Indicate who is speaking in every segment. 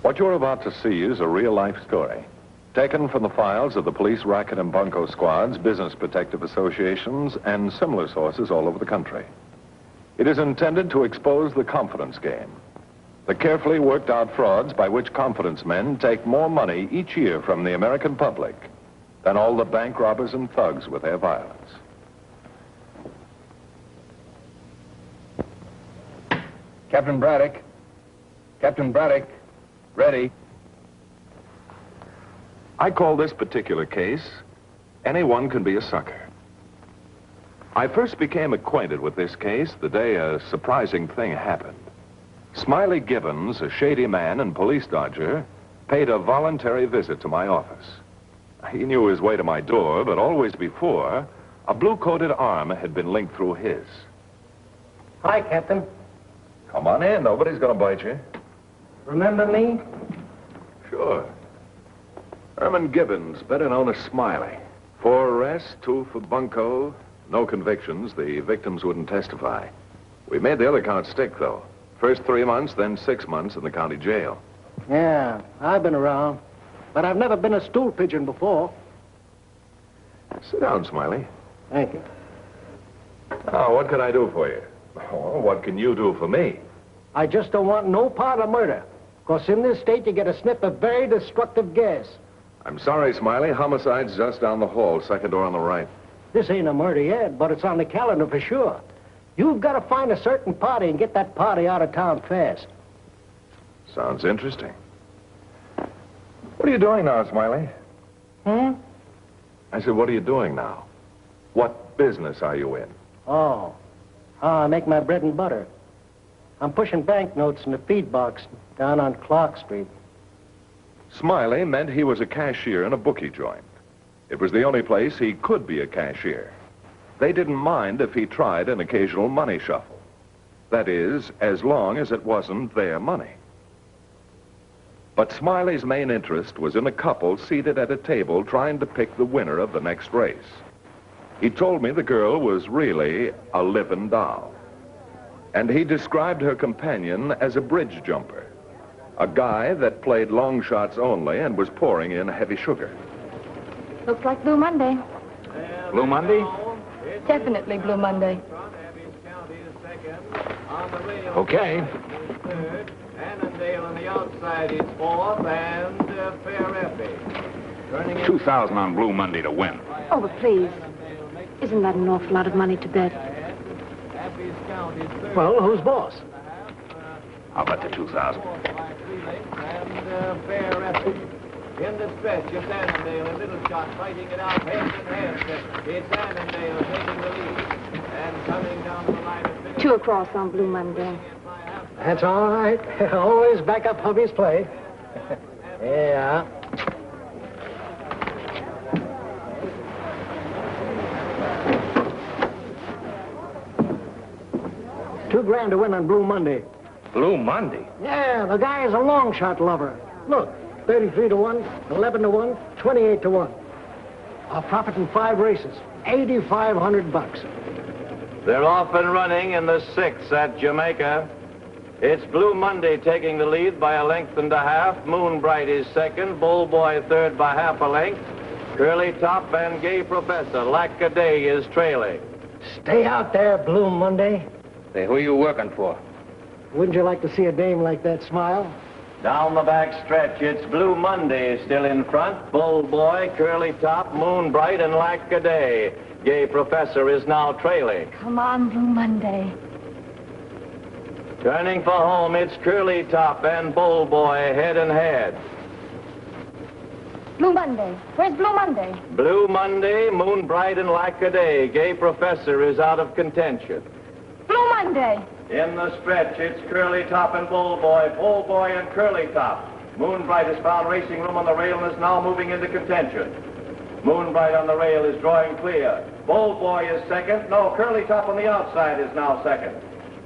Speaker 1: What you're about to see is a real-life story, taken from the files of the police racket and bunco squads, business protective associations, and similar sources all over the country. It is intended to expose the confidence game, the carefully worked-out frauds by which confidence men take more money each year from the American public than all the bank robbers and thugs with their violence.
Speaker 2: Captain Braddock. Captain Braddock. Ready.
Speaker 1: I call this particular case, anyone can be a sucker. I first became acquainted with this case the day a surprising thing happened. Smiley Gibbons, a shady man and police dodger, paid a voluntary visit to my office. He knew his way to my door, but always before, a blue-coated arm had been linked through his.
Speaker 3: Hi, Captain.
Speaker 1: Come on in, nobody's gonna bite you.
Speaker 3: Remember me?
Speaker 1: Sure. Herman Gibbons, better known as Smiley. 4 arrests, 2 for bunco, no convictions. The victims wouldn't testify. We made the other count stick, though. First 3 months, then 6 months in the county jail.
Speaker 3: Yeah, I've been around, but I've never been a stool pigeon before.
Speaker 1: Sit down, Smiley.
Speaker 3: Thank you.
Speaker 1: Now, what can I do for you? Oh, what can you do for me?
Speaker 3: I just don't want no part of murder. Because in this state, you get a sniff of very destructive gas.
Speaker 1: I'm sorry, Smiley. Homicide's just down the hall, second door on the right.
Speaker 3: This ain't a murder yet, but it's on the calendar for sure. You've got to find a certain party and get that party out of town fast.
Speaker 1: Sounds interesting. What are you doing now, Smiley?
Speaker 3: Hmm?
Speaker 1: I said, what are you doing now? What business are you in?
Speaker 3: Oh, I make my bread and butter. I'm pushing banknotes in the feed box down on Clark Street.
Speaker 1: Smiley meant he was a cashier in a bookie joint. It was the only place he could be a cashier. They didn't mind if he tried an occasional money shuffle. That is, as long as it wasn't their money. But Smiley's main interest was in a couple seated at a table trying to pick the winner of the next race. He told me the girl was really a living doll. And he described her companion as a bridge jumper, a guy that played long shots only and was pouring in heavy sugar.
Speaker 4: Looks like Blue Monday.
Speaker 2: Blue Monday?
Speaker 4: Definitely Blue Monday.
Speaker 2: Okay.
Speaker 5: Annandale on the outside is 4th and fair effie.
Speaker 2: 2,000 on Blue Monday to win.
Speaker 4: Oh, but please. Isn't that an awful lot of money to bet?
Speaker 3: Well, who's boss?
Speaker 2: I'll bet the 2,000.
Speaker 5: In the stretch, it's Annandale, a little shot, fighting it out hand in hand. It's Annandale taking the lead and coming down the line of finish.
Speaker 4: 2 across on Blue Monday.
Speaker 3: That's all right. Always back up hubby's play. Yeah. $2,000 to win on Blue Monday.
Speaker 2: Blue Monday?
Speaker 3: Yeah, the guy is a long shot lover. Look, 33 to 1, 11 to 1, 28 to 1. A profit in 5 races, $8,500.
Speaker 5: They're off and running in the 6th at Jamaica. It's Blue Monday taking the lead by a length and a half. Moonbright is second. Bull Boy third by half a length. Curly Top and Gay Professor Lackaday is trailing.
Speaker 3: Stay out there, Blue Monday.
Speaker 2: Say, who are you working for?
Speaker 3: Wouldn't you like to see a dame like that smile?
Speaker 5: Down the back stretch, it's Blue Monday still in front. Bull Boy, Curly Top, Moonbright, and Lackaday. Gay Professor is now trailing.
Speaker 4: Come on, Blue Monday.
Speaker 5: Turning for home, it's Curly Top and Bull Boy head and head.
Speaker 4: Blue Monday. Where's Blue Monday?
Speaker 5: Blue Monday, Moonbright, and Lackaday. Gay Professor is out of contention.
Speaker 4: Blue Monday.
Speaker 5: In the stretch, it's Curly Top and Bull Boy and Curly Top. Moonbright has found racing room on the rail and is now moving into contention. Moonbright on the rail is drawing clear. Bull Boy is second. No, Curly Top on the outside is now second.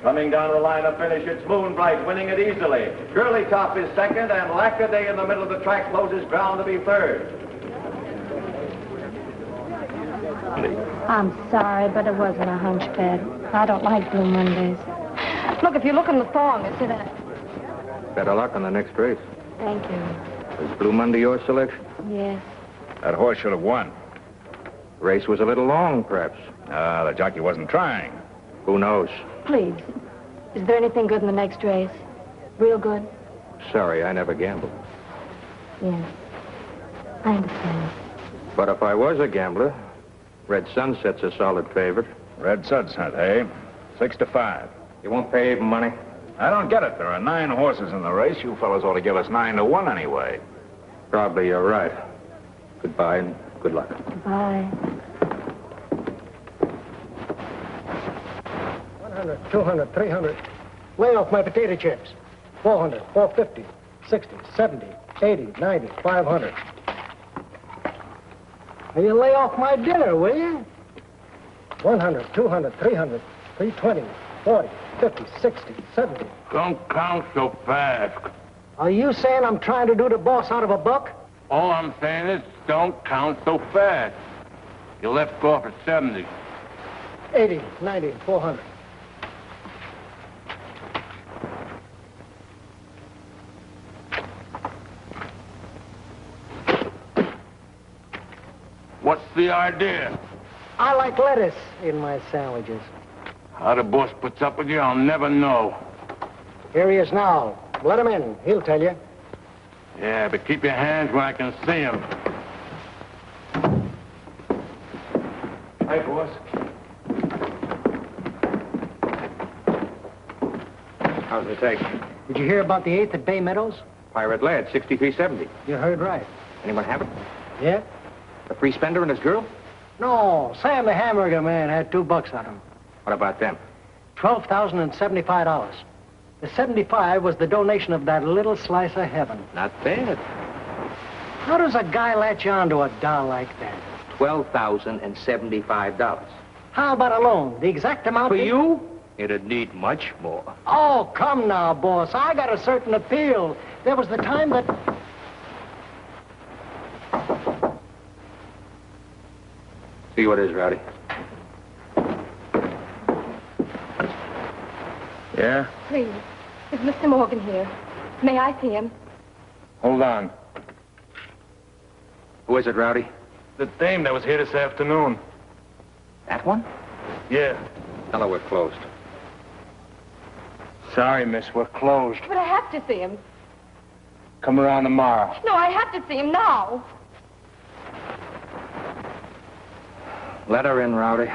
Speaker 5: Coming down the line of finish, it's Moonbright winning it easily. Curly Top is second, and Lackaday in the middle of the track closes ground to be third.
Speaker 4: I'm sorry, but it wasn't a hunch bet. I don't like Blue Mondays. Look, if you look in the thong, it's in a...
Speaker 2: Better luck on the next race.
Speaker 4: Thank you.
Speaker 2: Was Blue Monday your selection?
Speaker 4: Yes.
Speaker 2: That horse should have won. The race was a little long, perhaps. The jockey wasn't trying. Who knows?
Speaker 4: Please. Is there anything good in the next race? Real good?
Speaker 2: Sorry, I never gambled.
Speaker 4: Yes. I understand.
Speaker 2: But if I was a gambler, Red Sunset's a solid favorite. Red Sunset, eh? 6-5. You won't pay even money? I don't get it. There are 9 horses in the race. You fellas ought to give us 9-1 anyway. Probably you're right. Goodbye and good luck.
Speaker 4: Goodbye.
Speaker 3: 100, 200, 300. Lay off my potato chips. 400, 450, 60, 70, 80, 90, 500. Now you lay off my dinner, will you? 100, 200, 300, 320, 40, 50, 60, 70.
Speaker 6: Don't count so fast.
Speaker 3: Are you saying I'm trying to do the boss out of a buck?
Speaker 6: All I'm saying is don't count so fast. You left off at 70.
Speaker 3: 80, 90, 400.
Speaker 6: What's the idea?
Speaker 3: I like lettuce in my sandwiches.
Speaker 6: How the boss puts up with you, I'll never know.
Speaker 3: Here he is now. Let him in. He'll tell you.
Speaker 6: Yeah, but keep your hands where I can see him.
Speaker 1: Hi, boss.
Speaker 2: How's the take?
Speaker 3: Did you hear about the 8th at Bay Meadows?
Speaker 2: Pirate lad, 63.70.
Speaker 3: You heard right.
Speaker 2: Anyone have it?
Speaker 3: Yeah?
Speaker 2: A free spender and his girl?
Speaker 3: No, Sam the hamburger man had $2 on him.
Speaker 2: What about them?
Speaker 3: $12,075. The 75 was the donation of that little slice of heaven.
Speaker 2: Not bad.
Speaker 3: How does a guy latch on to a doll like that?
Speaker 2: $12,075.
Speaker 3: How about a loan? The exact amount...
Speaker 2: For you? It'd need much more.
Speaker 3: Oh, come now, boss. I got a certain appeal. There was the time that...
Speaker 2: See what is, Rowdy.
Speaker 6: Yeah?
Speaker 4: Please. Is Mr. Morgan here? May I see him?
Speaker 6: Hold on.
Speaker 2: Who is it, Rowdy?
Speaker 6: The dame that was here this afternoon.
Speaker 2: That one?
Speaker 6: Yeah.
Speaker 2: Tell her we're closed.
Speaker 6: Sorry, miss, we're closed.
Speaker 4: But I have to see him.
Speaker 6: Come around tomorrow.
Speaker 4: No, I have to see him now.
Speaker 2: Let her in, Rowdy.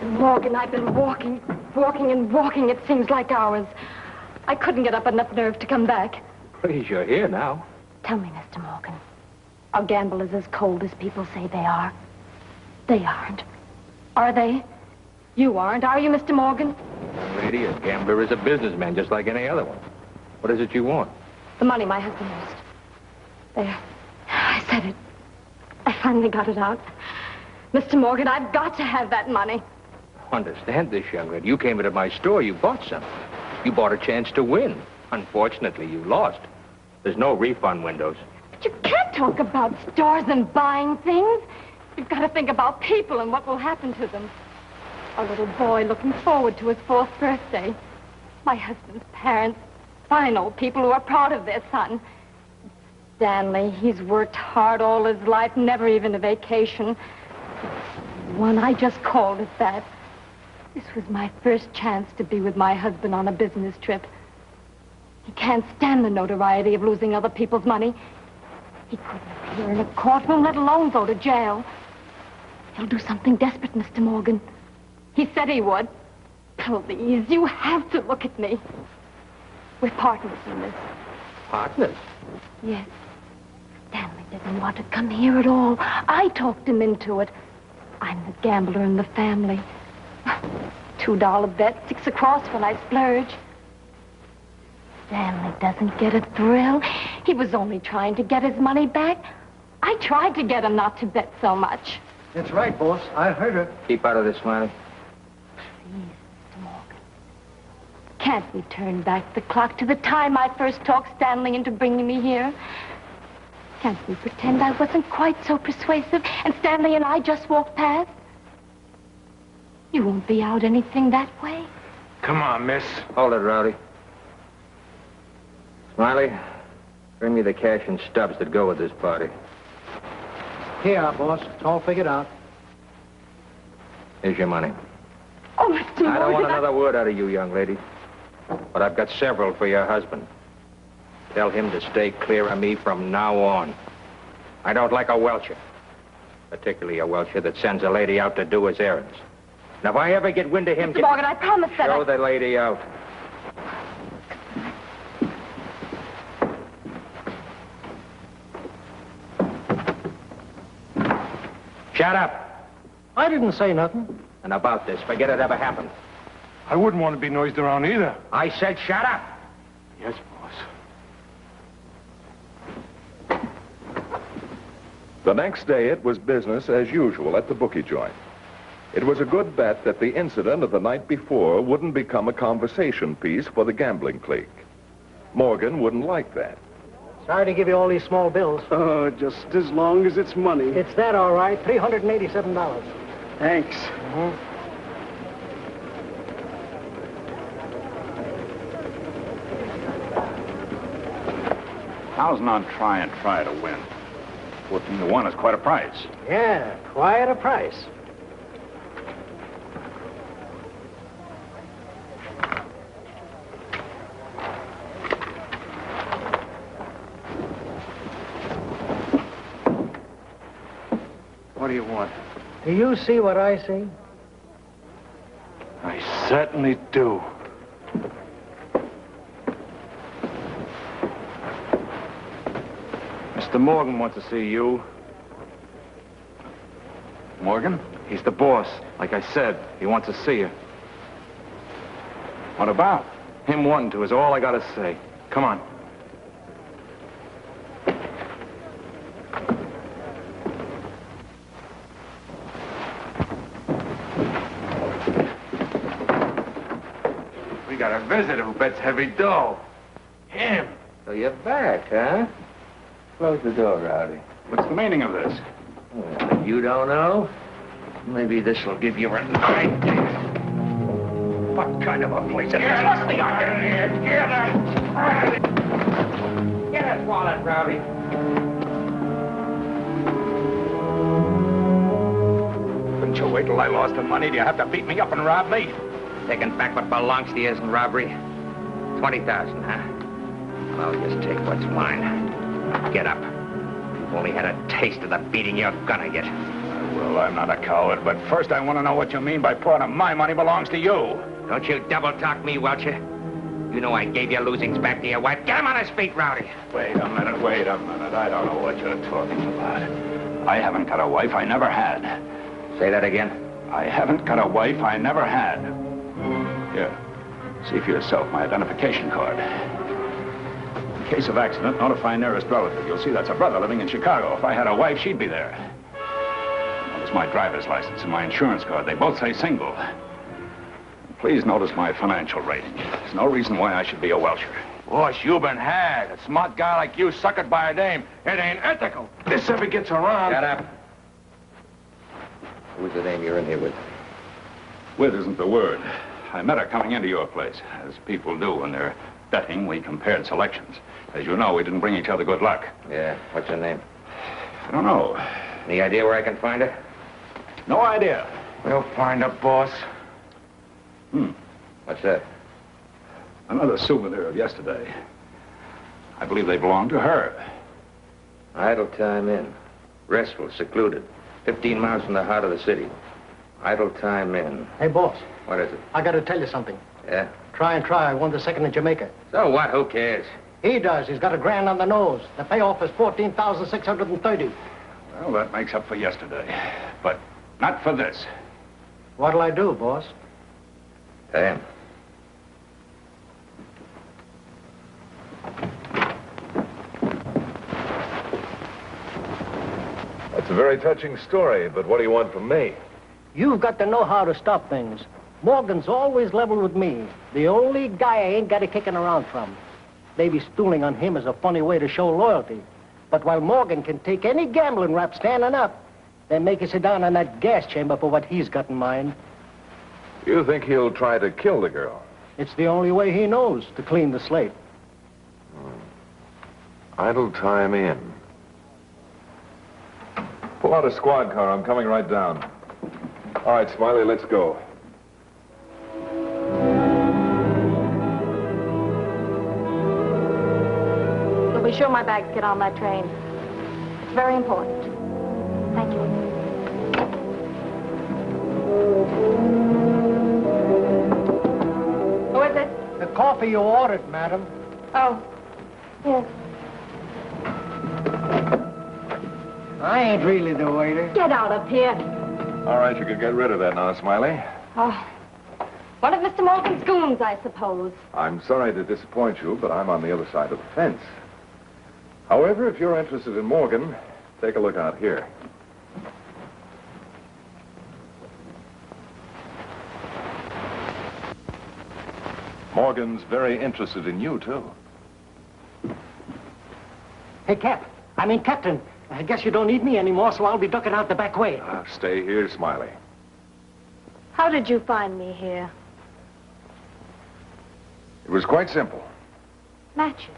Speaker 4: Morgan, I've been walking and walking. It seems like hours. I couldn't get up enough nerve to come back.
Speaker 2: Please, you're here now.
Speaker 4: Tell me, Mr. Morgan, are gamblers as cold as people say they are? They aren't. Are they? You aren't, are you, Mr. Morgan?
Speaker 2: Young lady, a gambler is a businessman just like any other one. What is it you want?
Speaker 4: The money my husband lost. There. I said it. I finally got it out. Mr. Morgan, I've got to have that money.
Speaker 2: Understand this, young lady. You came into my store. You bought something. You bought a chance to win. Unfortunately, you lost. There's no refund windows.
Speaker 4: But you can't talk about stores and buying things. You've got to think about people and what will happen to them. A little boy looking forward to his 4th birthday. My husband's parents, fine old people who are proud of their son. Stanley, he's worked hard all his life, never even a vacation. One I just called it that. This was my first chance to be with my husband on a business trip. He can't stand the notoriety of losing other people's money. He couldn't appear in a courtroom, let alone go to jail. He'll do something desperate, Mr. Morgan. He said he would. Please, you have to look at me. We're partners in this.
Speaker 2: Partners?
Speaker 4: Yes. Stanley didn't want to come here at all. I talked him into it. I'm the gambler in the family. $2 bet, 6 across when I splurge. Stanley doesn't get a thrill. He was only trying to get his money back. I tried to get him not to bet so much.
Speaker 3: That's right, boss. I heard her.
Speaker 2: Keep out of this, Smiley.
Speaker 4: Please, Mr. Morgan. Can't we turn back the clock to the time I first talked Stanley into bringing me here? Can't we pretend I wasn't quite so persuasive and Stanley and I just walked past? You won't be out anything that way.
Speaker 6: Come on, miss.
Speaker 2: Hold it, Rowdy. Smiley, bring me the cash and stubs that go with this party.
Speaker 3: Here, boss. It's all figured out.
Speaker 2: Here's your money.
Speaker 4: Oh, Mr. Morgan.
Speaker 2: I don't want another word out of you, young lady. But I've got several for your husband. Tell him to stay clear of me from now on. I don't like a welcher. Particularly a welcher that sends a lady out to do his errands. And if I ever get wind of him...
Speaker 4: Mr. Morgan, I promise that
Speaker 2: Show the lady out. Shut up.
Speaker 3: I didn't say nothing.
Speaker 2: And about this, forget it ever happened.
Speaker 6: I wouldn't want to be noised around either.
Speaker 2: I said shut up.
Speaker 6: Yes, boss.
Speaker 1: The next day, it was business as usual at the bookie joint. It was a good bet that the incident of the night before wouldn't become a conversation piece for the gambling clique. Morgan wouldn't like that.
Speaker 3: Sorry to give you all these small bills.
Speaker 7: Oh, just as long as it's money.
Speaker 3: It's that, all right. $387.
Speaker 7: Thanks.
Speaker 2: Thousand on try to win. 14 to 1 is quite a price.
Speaker 3: Yeah, quite a price.
Speaker 6: What do you want?
Speaker 3: Do you see what I see?
Speaker 6: I certainly do.
Speaker 2: Mr. Morgan wants to see you.
Speaker 6: Morgan?
Speaker 2: He's the boss. Like I said, he wants to see you. What about? Him wanting to is all I gotta say. Come on.
Speaker 6: We got a visitor who bets heavy dough. Him.
Speaker 2: So you're back, huh? Close the door, Rowdy.
Speaker 8: What's the meaning of this?
Speaker 2: Well, you don't know? Maybe this will give you an idea. What kind of a place it is? What's the idea? Get that wallet, Rowdy.
Speaker 8: Couldn't you wait till I lost the money? Do you have to beat me up and rob me?
Speaker 2: Taking back what belongs to you isn't robbery. 20,000, huh? Well, I'll just take what's mine. Get up. You've only had a taste of the beating you're gonna get.
Speaker 8: Well, I'm not a coward, but first I want to know what you mean by part of my money belongs to you.
Speaker 2: Don't you double-talk me, Welcher. You know I gave your losings back to your wife. Get him on his feet, Rowdy.
Speaker 8: Wait a minute. I don't know what you're talking about. I haven't got a wife. I never had.
Speaker 2: Say that again.
Speaker 8: I haven't got a wife. I never had. Here, see for yourself my identification card. In case of accident, notify nearest relative. You'll see that's a brother living in Chicago. If I had a wife, she'd be there. Notice my driver's license and my insurance card. They both say single. Please notice my financial rating. There's no reason why I should be a welcher.
Speaker 6: Boss, you've been had. A smart guy like you suckered by a dame. It ain't ethical. This ever gets around.
Speaker 2: Shut up. Who's the name you're in here with?
Speaker 8: With isn't the word. I met her coming into your place. As people do when they're betting, we compared selections. As you know, we didn't bring each other good luck.
Speaker 2: Yeah, what's her name?
Speaker 8: I don't know.
Speaker 2: Any idea where I can find her?
Speaker 8: No idea.
Speaker 6: We'll find her, boss.
Speaker 2: What's that?
Speaker 8: Another souvenir of yesterday. I believe they belong to her.
Speaker 2: Idle Time Inn. Restful, secluded. 15 miles from the heart of the city. Idle Time Inn.
Speaker 3: Hey, boss.
Speaker 2: What is it?
Speaker 3: I got to tell you something.
Speaker 2: Yeah?
Speaker 3: Try and try. I won the second in Jamaica.
Speaker 2: So what? Who cares?
Speaker 3: He does. He's got $1,000 on the nose. The payoff is $14,630.
Speaker 8: Well, that makes up for yesterday. But not for this.
Speaker 3: What'll I do, boss?
Speaker 2: Damn.
Speaker 1: That's a very touching story, but what do you want from me?
Speaker 3: You've got to know how to stop things. Morgan's always leveled with me. The only guy I ain't got it kicking around from. Maybe stooling on him is a funny way to show loyalty. But while Morgan can take any gambling rap standing up, they make you sit down in that gas chamber for what he's got in mind.
Speaker 1: You think he'll try to kill the girl?
Speaker 3: It's the only way he knows to clean the slate.
Speaker 1: Idle time in. Pull out a squad car. I'm coming right down. All right, Smiley, let's go.
Speaker 4: You'll be sure my bags get on that train. It's very important. Thank you. Who is it?
Speaker 3: The coffee you ordered, madam.
Speaker 4: Oh, yes.
Speaker 3: I ain't really the waiter.
Speaker 4: Get out of here.
Speaker 1: All right, you can get rid of that now, Smiley.
Speaker 4: Oh, one of Mr. Morgan's goons, I suppose.
Speaker 1: I'm sorry to disappoint you, but I'm on the other side of the fence. However, if you're interested in Morgan, take a look out here. Morgan's very interested in you, too.
Speaker 3: Hey, Captain. I guess you don't need me anymore, so I'll be ducking out the back way.
Speaker 1: Stay here, Smiley.
Speaker 4: How did you find me here?
Speaker 1: It was quite simple.
Speaker 4: Matches.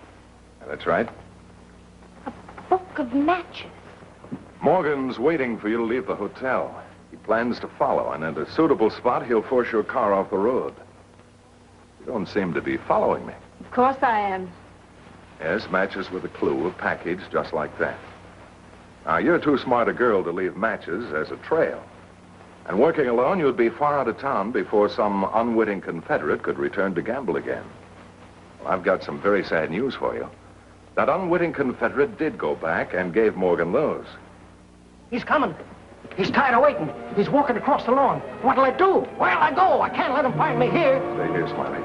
Speaker 1: That's right.
Speaker 4: A book of matches.
Speaker 1: Morgan's waiting for you to leave the hotel. He plans to follow, and at a suitable spot, he'll force your car off the road. You don't seem to be following me.
Speaker 4: Of course I am.
Speaker 1: Yes, matches with a clue, a package just like that. Now, you're too smart a girl to leave matches as a trail. And working alone, you'd be far out of town before some unwitting Confederate could return to gamble again. Well, I've got some very sad news for you. That unwitting Confederate did go back and gave Morgan those.
Speaker 3: He's coming. He's tired of waiting. He's walking across the lawn. What'll I do? Where'll I go? I can't let him find me here.
Speaker 1: Stay here, Smiley.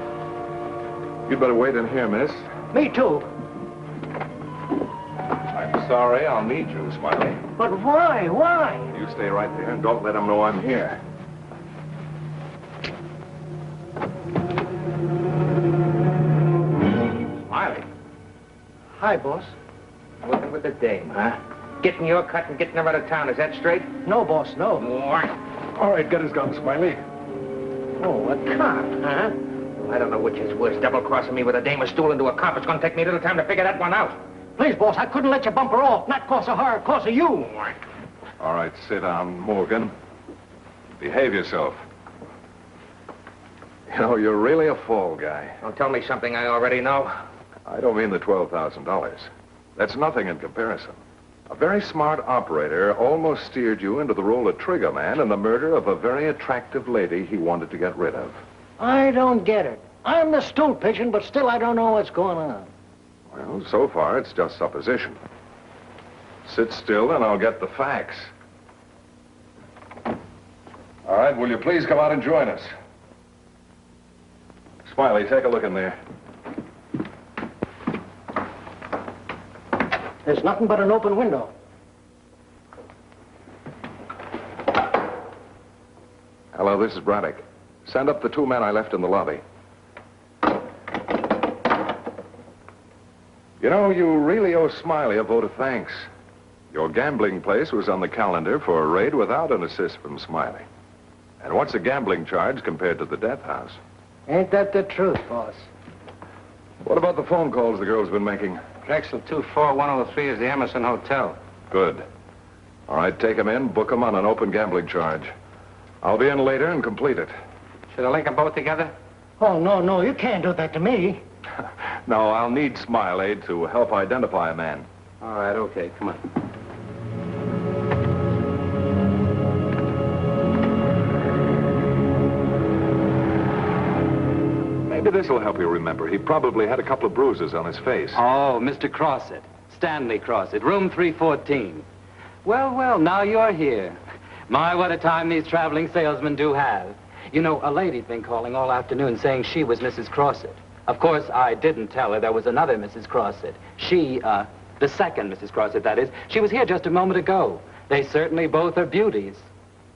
Speaker 1: You'd better wait in here, miss.
Speaker 3: Me too.
Speaker 1: I'm sorry, I'll need you, Smiley.
Speaker 3: But why? Why?
Speaker 1: You stay right there and don't let them know I'm here.
Speaker 2: Smiley.
Speaker 3: Hi, boss.
Speaker 2: Working with the dame, huh? Getting your cut and getting her out of town, is that straight?
Speaker 3: No, boss, no.
Speaker 1: All right, get his gun, Smiley.
Speaker 3: Oh, a cop, huh?
Speaker 2: I don't know which is worse, double-crossing me with a dame or stool into a cop. It's going to take me a little time to figure that one out.
Speaker 3: Please, boss, I couldn't let you bump her off. Not cause of her, cause of you.
Speaker 1: All right, sit down, Morgan. Behave yourself. You know, you're really a fall guy.
Speaker 2: Don't tell me something I already know.
Speaker 1: I don't mean the $12,000. That's nothing in comparison. A very smart operator almost steered you into the role of trigger man in the murder of a very attractive lady he wanted to get rid of.
Speaker 3: I don't get it. I'm the stool pigeon, but still I don't know what's going on.
Speaker 1: Well, so far, it's just supposition. Sit still and I'll get the facts. All right, will you please come out and join us? Smiley, take a look in there.
Speaker 3: There's nothing but an open window.
Speaker 1: Hello, this is Braddock. Send up the two men I left in the lobby. You know, you really owe Smiley a vote of thanks. Your gambling place was on the calendar for a raid without an assist from Smiley. And what's a gambling charge compared to the death house?
Speaker 3: Ain't that the truth, boss?
Speaker 1: What about the phone calls the girl's been making?
Speaker 2: Drexel 24103 is the Emerson Hotel.
Speaker 1: Good. All right, take them in, book them on an open gambling charge. I'll be in later and complete it.
Speaker 2: Should I link them both together?
Speaker 3: Oh, no, you can't do that to me.
Speaker 1: No, I'll need Smiley to help identify a man.
Speaker 2: All right, okay, come on.
Speaker 1: Maybe this will help you remember. He probably had a couple of bruises on his face.
Speaker 9: Oh, Mr. Crossett. Stanley Crossett, room 314. Well, now you're here. My, what a time these traveling salesmen do have. You know, a lady's been calling all afternoon saying she was Mrs. Crossett. Of course, I didn't tell her there was another Mrs. Crossett. She, the second Mrs. Crossett, that is. She was here just a moment ago. They certainly both are beauties.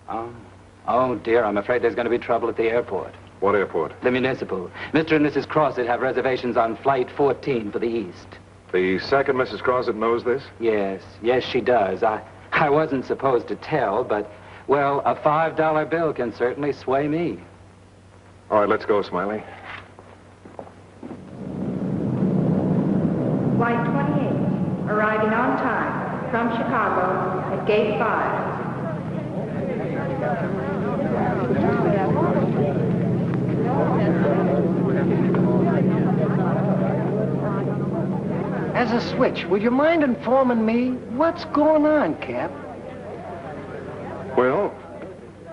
Speaker 9: Oh, dear, I'm afraid there's going to be trouble at the airport.
Speaker 1: What airport?
Speaker 9: The municipal. Mr. and Mrs. Crossett have reservations on Flight 14 for the East.
Speaker 1: The second Mrs. Crossett knows this?
Speaker 9: Yes, she does. I wasn't supposed to tell, but, well, a $5 bill can certainly sway me.
Speaker 1: All right, let's go, Smiley.
Speaker 4: Flight 28,
Speaker 10: arriving on time from Chicago at Gate 5.
Speaker 3: As a switch, would you mind informing me what's going on, Cap?
Speaker 1: Well,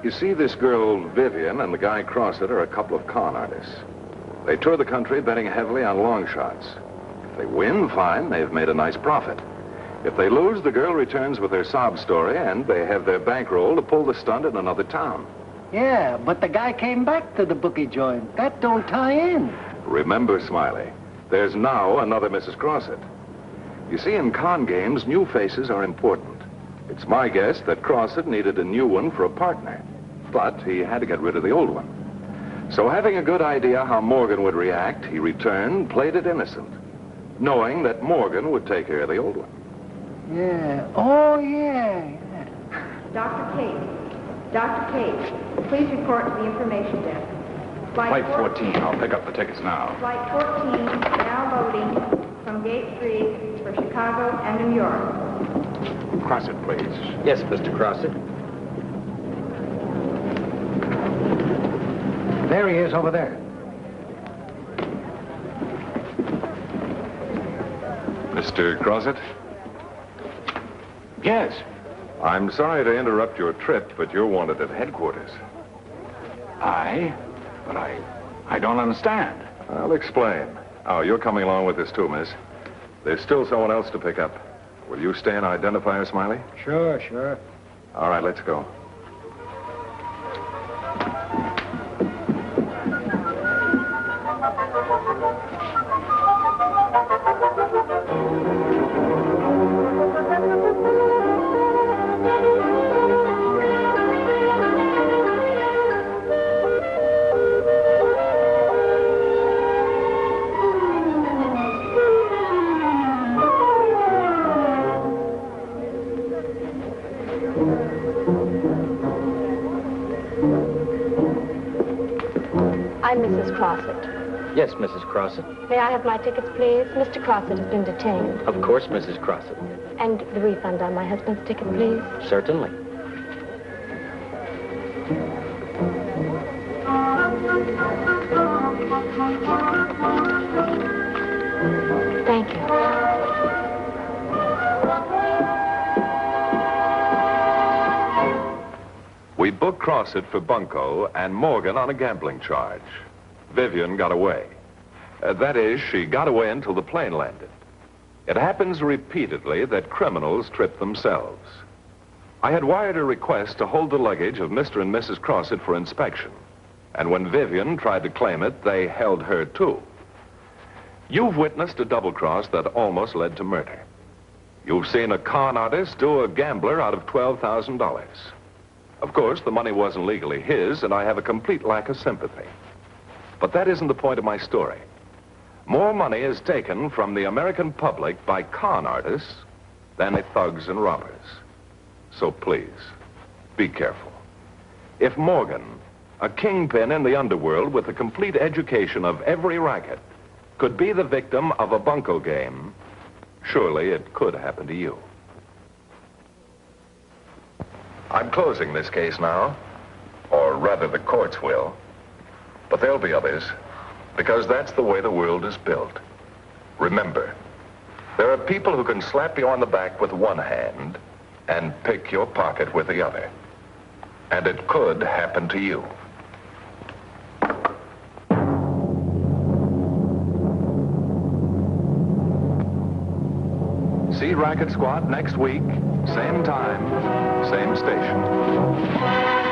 Speaker 1: you see, this girl, Vivian, and the guy Crossett are a couple of con artists. They tour the country betting heavily on long shots. If they win, fine, they've made a nice profit. If they lose, the girl returns with her sob story, and they have their bankroll to pull the stunt in another town.
Speaker 3: Yeah, but the guy came back to the bookie joint. That don't tie in.
Speaker 1: Remember, Smiley, there's now another Mrs. Crossett. You see, in con games, new faces are important. It's my guess that Crossett needed a new one for a partner, but he had to get rid of the old one. So having a good idea how Morgan would react, he returned, played it innocent, knowing that Morgan would take care of the old one.
Speaker 3: Yeah. Oh, yeah.
Speaker 10: Dr. Cate, please report to the information desk.
Speaker 8: Flight 14. I'll pick up the tickets now.
Speaker 10: Flight 14 now loading from Gate 3 for Chicago and New York.
Speaker 8: Crossett, please.
Speaker 9: Yes, Mr. Crossett.
Speaker 3: There he is over there.
Speaker 1: Mr. Crossett?
Speaker 8: Yes.
Speaker 1: I'm sorry to interrupt your trip, but you're wanted at headquarters.
Speaker 8: But I don't understand.
Speaker 1: I'll explain. Oh, you're coming along with this too, miss. There's still someone else to pick up. Will you stay and identify her, Smiley?
Speaker 3: Sure, sure.
Speaker 1: All right, let's go.
Speaker 11: I'm Mrs. Crossett.
Speaker 9: Yes, Mrs. Crossett.
Speaker 11: May I have my tickets, please? Mr. Crossett has been detained.
Speaker 9: Of course, Mrs. Crossett.
Speaker 11: And the refund on my husband's ticket, please.
Speaker 9: Certainly.
Speaker 11: Thank you.
Speaker 1: We booked Crossett for bunco and Morgan on a gambling charge. Vivian got away. That is, she got away until the plane landed. It happens repeatedly that criminals trip themselves. I had wired a request to hold the luggage of Mr. and Mrs. Crossett for inspection. And when Vivian tried to claim it, they held her too. You've witnessed a double cross that almost led to murder. You've seen a con artist do a gambler out of $12,000. Of course, the money wasn't legally his, and I have a complete lack of sympathy. But that isn't the point of my story. More money is taken from the American public by con artists than by thugs and robbers. So please, be careful. If Morgan, a kingpin in the underworld with a complete education of every racket, could be the victim of a bunco game, surely it could happen to you. I'm closing this case now, or rather the courts will, but there'll be others, because that's the way the world is built. Remember, there are people who can slap you on the back with one hand and pick your pocket with the other. And it could happen to you. See Racket Squad next week, same time, same station.